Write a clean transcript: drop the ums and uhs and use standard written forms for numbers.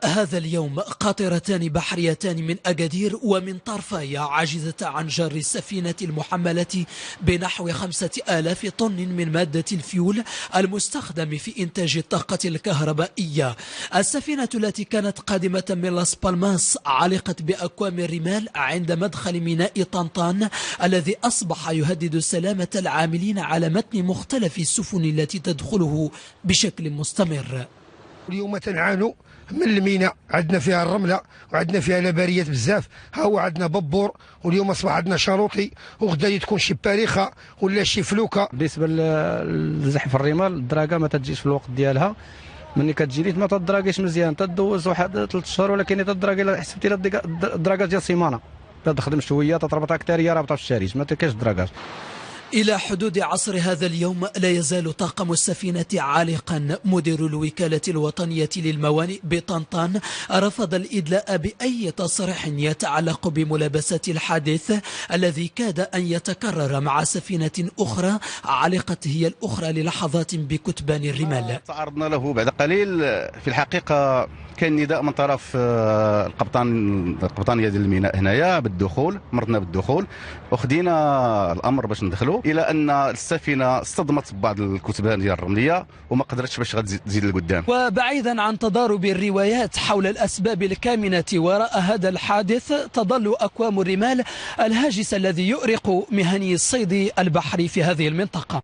هذا اليوم قاطرتان بحريتان من أكادير ومن طرفايا عجزتا عن جر السفينة المحملة بنحو 5000 طن من مادة الفيول المستخدم في إنتاج الطاقة الكهربائية. السفينة التي كانت قادمة من لاس بالماس علقت بأكوام الرمال عند مدخل ميناء طنطان الذي أصبح يهدد سلامة العاملين على متن مختلف السفن التي تدخله بشكل مستمر. اليوم تنعانوا من الميناء، عندنا فيها الرمله وعندنا فيها لباريات بزاف. ها هو عندنا ببور، واليوم اصبح عندنا شاروطي، وغدا تكون شي باريخه ولا شي فلوكه. بالنسبه لزحف الرمال، الدراجه ما تجيش في الوقت ديالها. ملي كتجي ليت ما تدراجيش مزيان، تدوز واحد 3 شهور، ولكن تدراجي الا حسبتي الدراجه ديال سيمانه تخدم شويه، تضربها اكثريه رابطه في الشارج، ما تلقاش دراجات. إلى حدود عصر هذا اليوم لا يزال طاقم السفينة عالقا. مدير الوكالة الوطنية للموانئ بطنطان رفض الإدلاء بأي تصريح يتعلق بملابسات الحادث الذي كاد أن يتكرر مع سفينة أخرى علقت هي الأخرى للحظات بكتبان الرمال. تعرضنا له بعد قليل. في الحقيقة كان نداء من طرف القبطانيه ديال الميناء هنايا بالدخول، مرتنا بالدخول وخدينا الامر باش ندخلوا، الى ان السفينه اصطدمت ببعض الكتبان ديال الرمليه وما قدرتش باش غتزيد لقدام. وبعيدا عن تضارب الروايات حول الاسباب الكامنه وراء هذا الحادث، تظل اكوام الرمال الهاجس الذي يؤرق مهني الصيد البحري في هذه المنطقه.